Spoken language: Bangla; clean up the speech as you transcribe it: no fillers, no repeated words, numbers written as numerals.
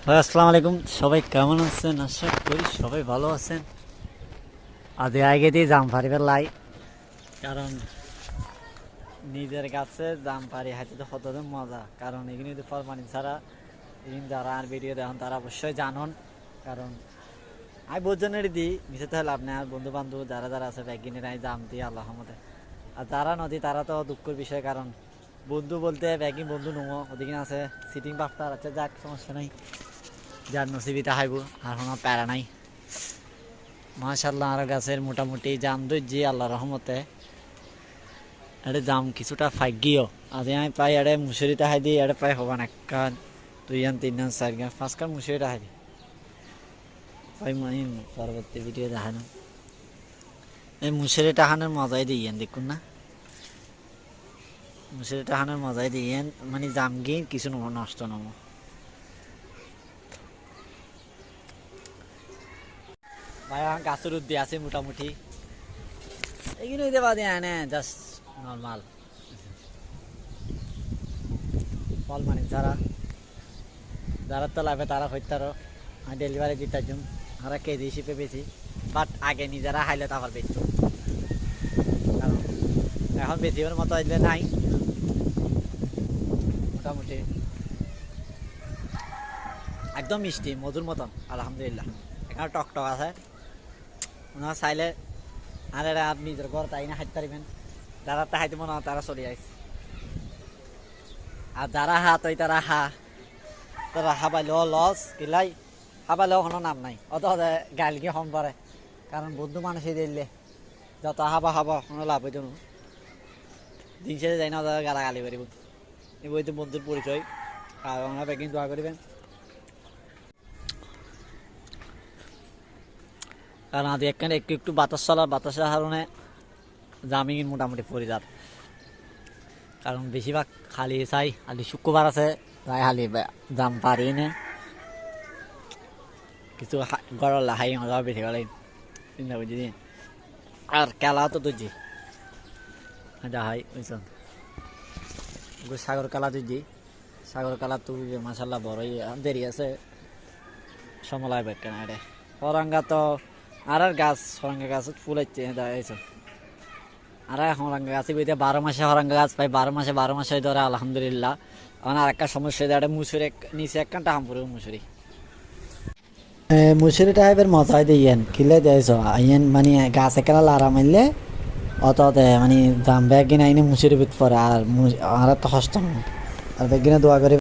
ভাই আসসালামু আলাইকুম, সবাই কেমন আছেন? আশা করি সবাই ভালো আছেন। আজ আগে দিয়ে জাম পারিবার লাই, কারণ নিজের কাছে জাম পারি হাইতে তো কত মজা। কারণ এখানে যদি ফল পানি ছাড়া এখানে যারা আর ভিডিও দেখেন তারা অবশ্যই জানুন। কারণ আমি বোঝনের দিই মিশে তো লাভ নেই। আর বন্ধু বান্ধব যারা যারা আছে ব্যাগিনের আমি জাম দিই আল্লাহ রহমতে। আর যারা নদী তারা তো দুঃখের বিষয়, কারণ বন্ধু বলতে ব্যাগিন বন্ধু নমো ওদিকে আছে সিটিং বাফটার আছে, যাক সমস্যা নাই, যার নসিবিতে হাইব আর কোনো প্যারা নাই। মাশাল্লাহ আর গাছের মোটামুটি জাম ধরছি আল্লাহ রহমতে। এটা জাম কিছুটা ফাইগিও আজ আমি পাই এড়ে মুসুরিটা হাই দিই, এড়ে পাই হবান এক কান দুই কান তিন কান চার কান পাঁচ কান মুসুরিটা হাই দিই পাই। মানে পরবর্তী ভিডিও দেখানো এই মুসুরি টাহানোর মজাই দিয়েন, দেখুন না মুসুরি টাহানোর মজাই দিয়েন। মানে জাম গিয়ে কিছু নষ্ট নমো। ভাই এখন গাছের উদ্দি আছে মোটামুটি, এইগুলো দিতে পারি না, জাস্ট নর্মাল ফল মানে যারা যারা তো লাগবে তারা হইতারও ডেলিভারি দিতে যাম, আমরা কেজি হিসেবে বেশি। বাট আগে নিজেরা হাইলে তারপর বেচতো, কারণ এখন বেশিবার মতো আসলে নাই। মোটামুটি একদম মিষ্টি মধুর মতন আলহামদুলিল্লাহ। এখানে টক টক আছে, ওনারা চাইলে আর এরা আপনি নিজের ঘর তাই না খাইতে পারবেন। যারা খাইতে মনে হয় তারা চলে আইস, আর যারা হাত ওই তারা তারা হাবাইলেও লস কিলাই, হাবাইলেও কোনো নাম নাই। অত গাইলকে হম পারে, কারণ বন্ধু মানুষই দিলে যত হাবা কোনো লাভ হইত না। দিন শেষে যাই না গালাগালি করিব, এই বইতে বন্ধুর পরিচয়। আর আমরা প্যাকিং দোয়া করিবেন, কারণ আজ একখানে একটু একটু বাতাস চলার বাতাসের কারণে জামি মোটামুটি পড়ে যার। কারণ বেশিরভাগ খালি চাই, খালি শুক্রবার আছে তাই খালি জাম পারি নে কিছু গড় লাহাই মজা বেশি গেলে চিন্তা করছি। আর কেলা তো তুজি যাহাই বুঝছেন, সাগর কালা তুজি সাগর কালা তুই মাসাল্লাহ বড়ই দেরি আছে সমলায় বেট কেনা রে হরঙ্গা তো আর গাছ হরঙ্গা গাছ ফুল হচ্ছে দাঁড়াইছে। আর হরঙ্গা গাছ বইতে 12 মাসে হরঙ্গা গাছ পাই, 12 মাসে ধরে আলহামদুলিল্লাহ। এখন আর একটা সমস্যা দেয় মুসুরি নিচে একখানটা হাম পড়ে মুসুরি টাইপের মজাই দিয়েন কিলে দিয়েছ আইন মানে গাছ একেলা লারা মারলে অত মানে জাম ব্যাগ কিনে আইনে মুসুরি বিত পরে। আর তো হস্ত আর ব্যাগ কিনে দোয়া করে